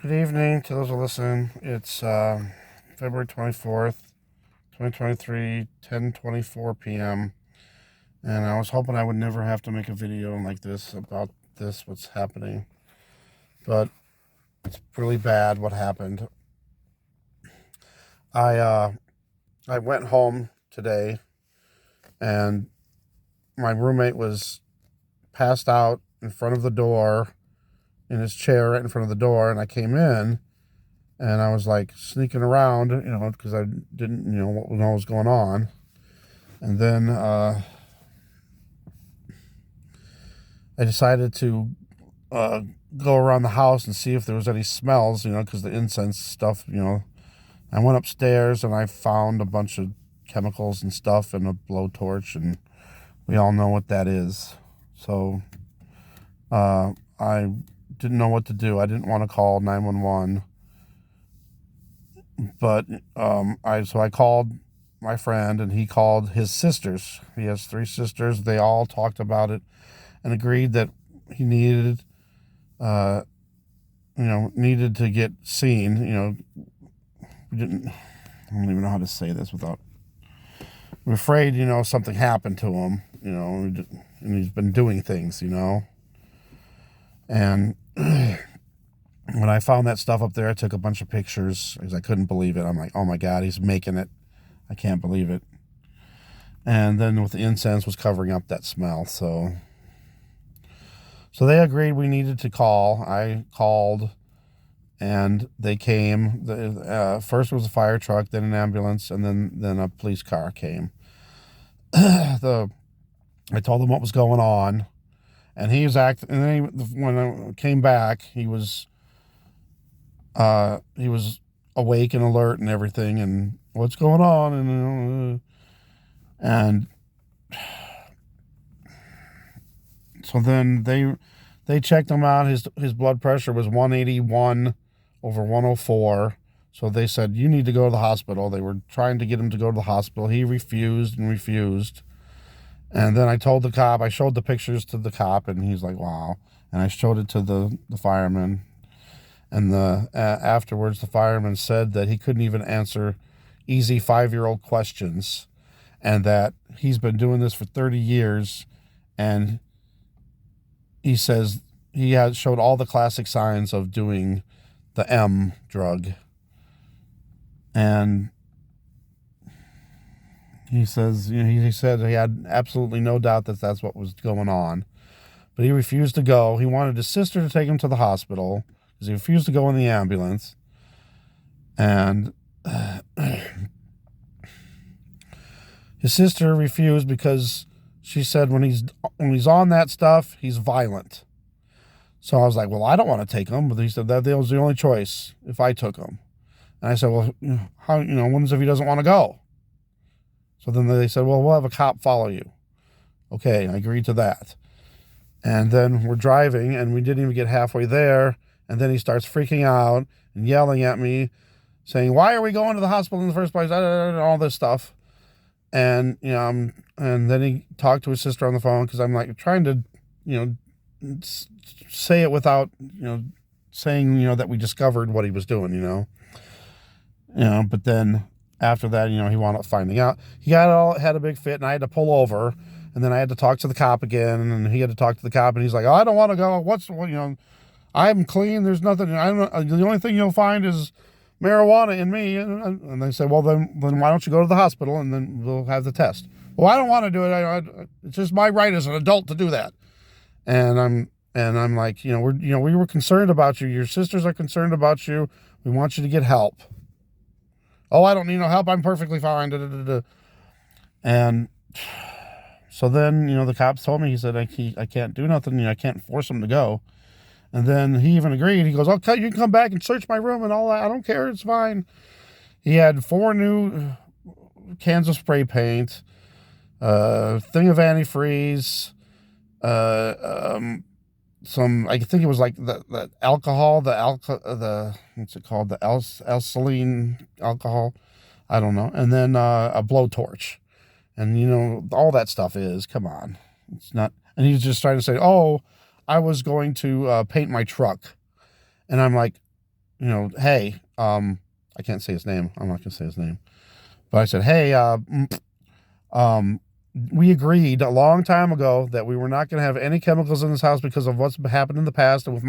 Good evening to those who listen. It's February 24th, 2023, 10:24 p.m. And I was hoping I would never have to make a video like this about what's happening. But it's really bad what happened. I I went home today and my roommate was passed out in front of the door in his chair right in front of the door, and I came in and I was like sneaking around, because I didn't, what was going on. And then I decided to uh, go around the house and see if there was any smells, because the incense stuff. I went upstairs and I found a bunch of chemicals and stuff and a blowtorch, and we all know what that is. So I didn't know what to do. I didn't want to call 911. But I called my friend, and he called his sisters. He has three sisters. They all talked about it and agreed that he needed, uh, needed to get seen. We didn't. I don't even know how to say this without. I'm afraid, something happened to him. And he's been doing things. And when I found that stuff up there, I took a bunch of pictures because I couldn't believe it. I'm like, oh my God, he's making it. I can't believe it. And then with the incense was covering up that smell. So they agreed we needed to call. I called and they came. First was a fire truck, then an ambulance, and then a police car came. I told him what was going on, and he was acting. And then when I came back, he was awake and alert and everything, and what's going on, and so then they checked him out. His blood pressure was 181 over 104. So they said, you need to go to the hospital. They were trying to get him to go to the hospital. He refused and refused. And then I told the cop, I showed the pictures to the cop, and he's like, wow. And I showed it to the fireman. And afterwards, the fireman said that he couldn't even answer easy 5-year-old questions, and that he's been doing this for 30 years. And he says he had showed all the classic signs of doing the M drug. And he says, he said he had absolutely no doubt that that's what was going on. But he refused to go. He wanted his sister to take him to the hospital because he refused to go in the ambulance. And his sister refused because she said when he's on that stuff, he's violent. So I was like, well, I don't want to take him. But he said that was the only choice if I took him. And I said, well, how, what if he doesn't want to go? So then they said, well, we'll have a cop follow you. Okay, I agreed to that. And then we're driving, and we didn't even get halfway there. And then he starts freaking out and yelling at me, saying, why are we going to the hospital in the first place? All this stuff. And, and then he talked to his sister on the phone because I'm like trying to, say it without, saying, that we discovered what he was doing, but then after that, he wound up finding out. He had a big fit, and I had to pull over, and then I had to talk to the cop again, and he had to talk to the cop, and he's like, oh, I don't want to go. I'm clean. There's nothing. I don't. The only thing you'll find is marijuana in me. And they said, well, then why don't you go to the hospital, and then we'll have the test. Well, I don't want to do it. It's just my right as an adult to do that. And I'm like, we were concerned about you. Your sisters are concerned about you. We want you to get help. Oh, I don't need no help. I'm perfectly fine. Da, da, da, da. And so then, the cops told me, he said, I can't do nothing. I can't force him to go. And then he even agreed. He goes, okay, you can come back and search my room and all that. I don't care. It's fine. He had 4 new cans of spray paint, thing of antifreeze, some, I think it was like the alcohol, what's it called? The alkaline alcohol. I don't know. And then a blowtorch. And, all that stuff come on. It's not. And he was just trying to say, oh, I was going to paint my truck. And I'm like, hey, I can't say his name. I'm not going to say his name. But I said, hey, we agreed a long time ago that we were not going to have any chemicals in this house because of what's happened in the past and with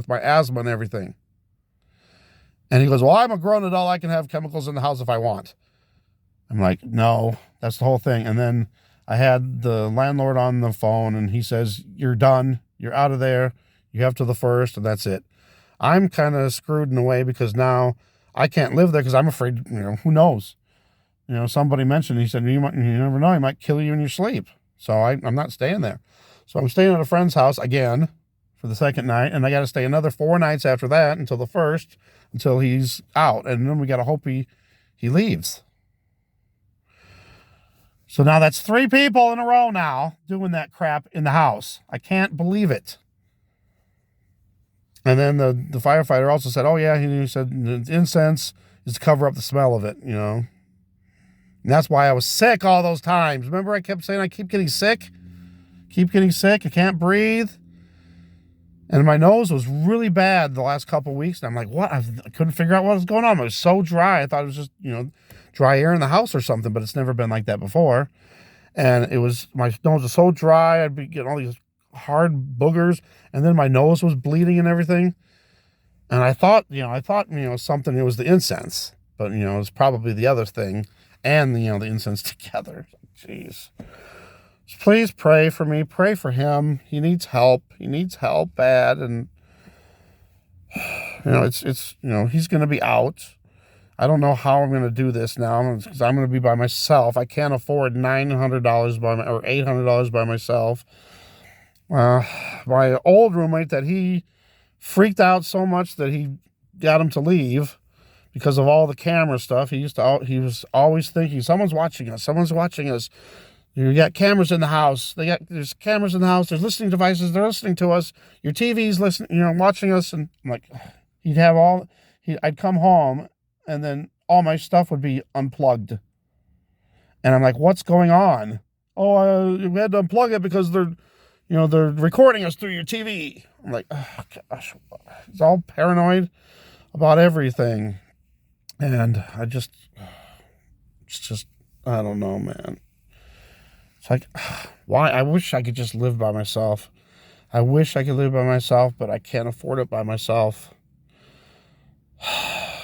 my asthma and everything. And he goes, well, I'm a grown adult. I can have chemicals in the house if I want. I'm like, no, that's the whole thing. And then I had the landlord on the phone, and he says, you're done. You're out of there. You have to the 1st, and that's it. I'm kind of screwed in a way because now I can't live there because I'm afraid, who knows? Somebody mentioned, he said, you never know, he might kill you in your sleep. So I'm not staying there. So I'm staying at a friend's house again for the 2nd night, and I got to stay another 4 nights after that until the 1st, until he's out. And then we got to hope he leaves. So now that's 3 people in a row now doing that crap in the house. I can't believe it. And then the firefighter also said, oh yeah, he said the incense is to cover up the smell of it, And that's why I was sick all those times. Remember I kept saying I keep getting sick? I can't breathe. And my nose was really bad the last couple of weeks. And I'm like, what? I couldn't figure out what was going on. It was so dry. I thought it was just, dry air in the house or something, but it's never been like that before. And my nose was so dry. I'd be getting all these hard boogers. And then my nose was bleeding and everything. And I thought, something, it was the incense. But, it was probably the other thing. And, the incense together. Jeez. So please pray for me. Pray for him. He needs help. He needs help bad. And, it's he's going to be out. I don't know how I'm going to do this now because I'm going to be by myself. I can't afford $900 or $800 by myself. My old roommate that he freaked out so much that he got him to leave because of all the camera stuff. He was always thinking, someone's watching us. You got cameras in the house. There's cameras in the house. There's listening devices. They're listening to us. Your TV's listening, watching us. And I'm like, I'd come home and then all my stuff would be unplugged. And I'm like, what's going on? Oh, we had to unplug it because they're recording us through your TV. I'm like, oh gosh, it's all paranoid about everything. And I don't know, man. It's like, why? I wish I could just live by myself. I wish I could live by myself, but I can't afford it by myself.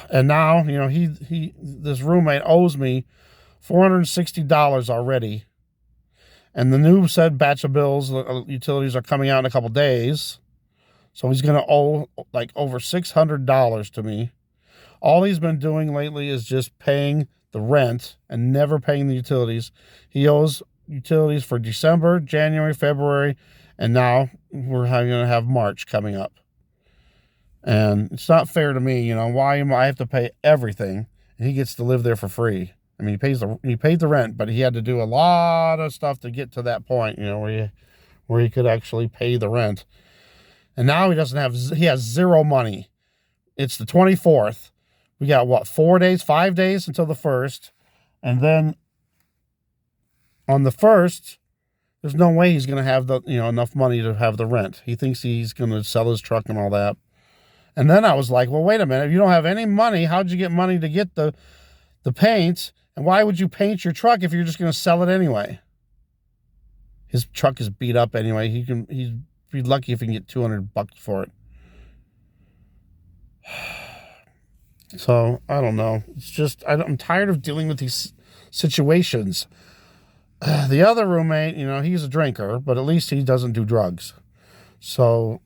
And now, this roommate owes me $460 already. And the new said batch of bills, utilities are coming out in a couple days. So he's going to owe like over $600 to me. All he's been doing lately is just paying the rent and never paying the utilities. He owes utilities for December, January, February, and now we're going to have March coming up. And it's not fair to me, why am I have to pay everything and he gets to live there for free? I mean, he paid the rent, but he had to do a lot of stuff to get to that point, where he could actually pay the rent. And now he has zero money. It's the 24th. We got 5 days until the 1st. And then on the 1st, there's no way he's going to have enough money to have the rent. He thinks he's going to sell his truck and all that. And then I was like, well, wait a minute. If you don't have any money, how'd you get money to get the paint? And why would you paint your truck if you're just going to sell it anyway? His truck is beat up anyway. He'd be lucky if he can get $200 for it. So, I don't know. It's just, I'm tired of dealing with these situations. The other roommate, he's a drinker, but at least he doesn't do drugs. So,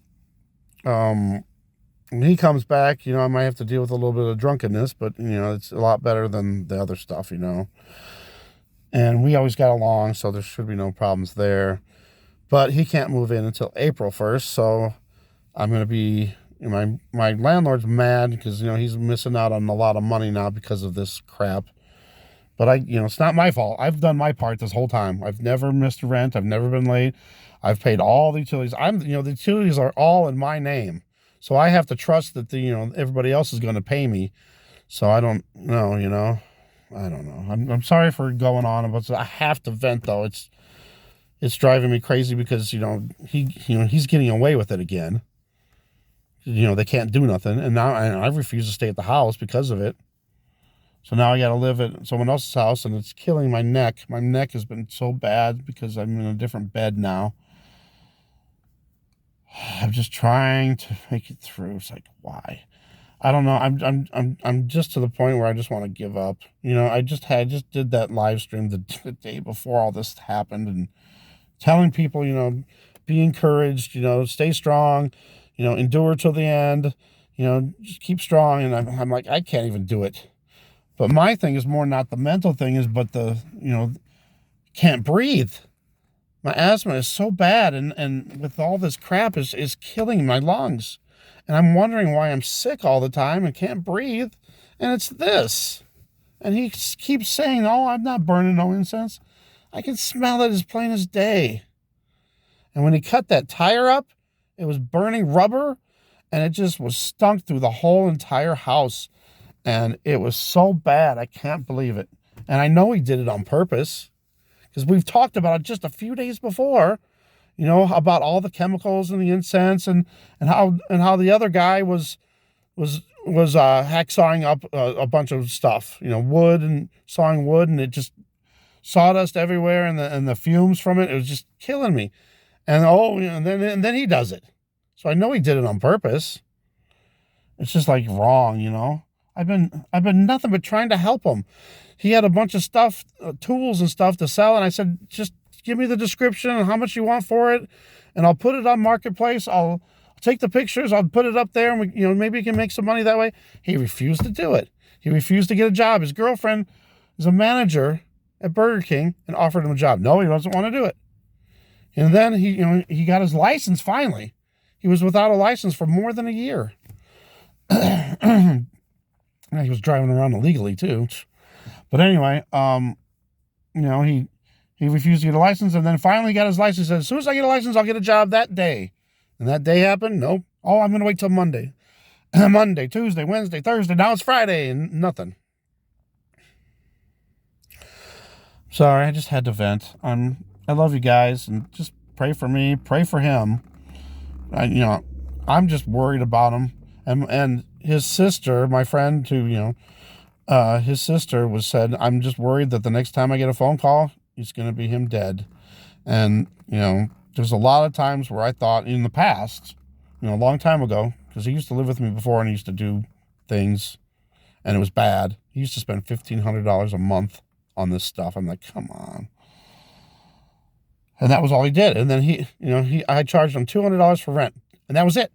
when he comes back, I might have to deal with a little bit of drunkenness, but, it's a lot better than the other stuff, And we always got along, so there should be no problems there. But he can't move in until April 1st, so I'm going to be, my landlord's mad because, he's missing out on a lot of money now because of this crap. But it's not my fault. I've done my part this whole time. I've never missed rent. I've never been late. I've paid all the utilities. The utilities are all in my name. So I have to trust that everybody else is going to pay me. So I don't know, I don't know. I'm sorry for going on, but I have to vent though. It's driving me crazy because he's getting away with it again. They can't do nothing. And now I refuse to stay at the house because of it. So now I got to live at someone else's house, and it's killing my neck. My neck has been so bad because I'm in a different bed now. I'm just trying to make it through. It's like, why? I don't know. I'm just to the point where I just want to give up. I just did that live stream the day before all this happened, and telling people, be encouraged, stay strong, endure till the end, just keep strong. And I'm like, I can't even do it. But my thing is more not the mental thing but the, can't breathe. My asthma is so bad, and with all this crap is killing my lungs. And I'm wondering why I'm sick all the time and can't breathe. And it's this. And he keeps saying, oh, I'm not burning no incense. I can smell it as plain as day. And when he cut that tire up, it was burning rubber, and it just was stunk through the whole entire house. And it was so bad, I can't believe it. And I know he did it on purpose, because we've talked about it just a few days before, about all the chemicals in the incense, and how the other guy was hacksawing up a bunch of stuff, wood, and sawing wood, and it just sawdust everywhere, and the fumes from it was just killing me. And and then he does it. So I know he did it on purpose. It's just like wrong, I've been nothing but trying to help him. He had a bunch of stuff, tools and stuff to sell, and I said, just give me the description and how much you want for it, and I'll put it on Marketplace. I'll take the pictures, I'll put it up there, and maybe you can make some money that way. He refused to do it. He refused to get a job. His girlfriend is a manager at Burger King and offered him a job. No, he doesn't want to do it. And then he got his license finally. He was without a license for more than a year. He was driving around illegally too. But anyway, he refused to get a license, and then finally got his license. He said, as soon as I get a license, I'll get a job that day. And that day happened? Nope. Oh, I'm going to wait till Monday. Monday, Tuesday, Wednesday, Thursday. Now it's Friday, and nothing. Sorry, I just had to vent. I love you guys, and just pray for me. Pray for him. I'm just worried about him. And his sister, my friend, who, his sister said, I'm just worried that the next time I get a phone call, it's going to be him dead. And, there's a lot of times where I thought in the past, a long time ago, because he used to live with me before and he used to do things, and it was bad. He used to spend $1,500 a month on this stuff. I'm like, come on. And that was all he did. And then I charged him $200 for rent, and that was it.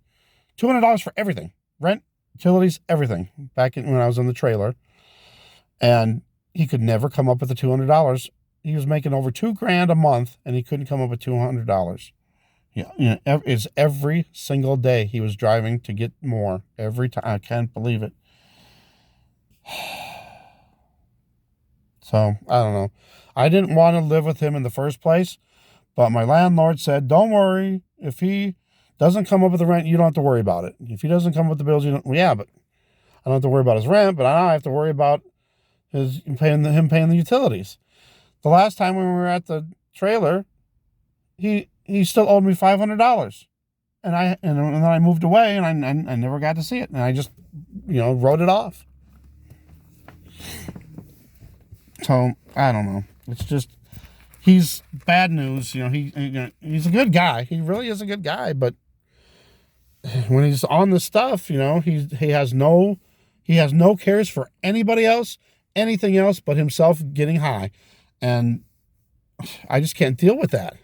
$200 for everything. Rent, utilities, everything. Back when I was in the trailer. And he could never come up with the $200. He was making over $2,000 a month, and he couldn't come up with $200. It's every single day he was driving to get more. Every time. I can't believe it. So, I don't know. I didn't want to live with him in the first place, but my landlord said, don't worry. If he doesn't come up with the rent, you don't have to worry about it. If he doesn't come up with the bills, but I don't have to worry about his rent, but I have to worry about him paying the utilities. The last time when we were at the trailer, he still owed me $500, and then I moved away, and I never got to see it, and I just wrote it off. So I don't know. It's just he's bad news. He's a good guy. He really is a good guy, but when he's on the stuff, he has no cares for anybody else, anything else but himself getting high. And I just can't deal with that.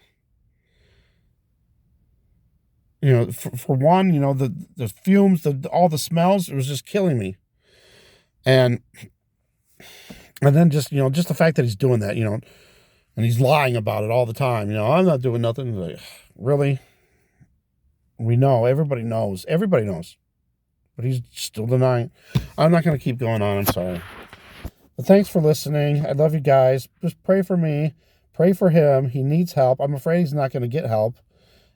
For one, the fumes, all the smells, it was just killing me. And then just the fact that he's doing that, and he's lying about it all the time. I'm not doing nothing. Like, really? We know. Everybody knows. But he's still denying. I'm not going to keep going on. I'm sorry. But thanks for listening. I love you guys. Just pray for me. Pray for him. He needs help. I'm afraid he's not going to get help.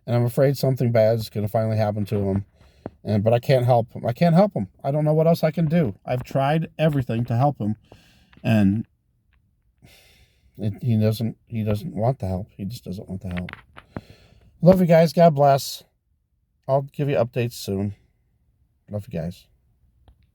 And I'm afraid something bad is going to finally happen to him. But I can't help him. I don't know what else I can do. I've tried everything to help him. And he doesn't want the help. He just doesn't want the help. Love you guys. God bless. I'll give you updates soon. Love you guys.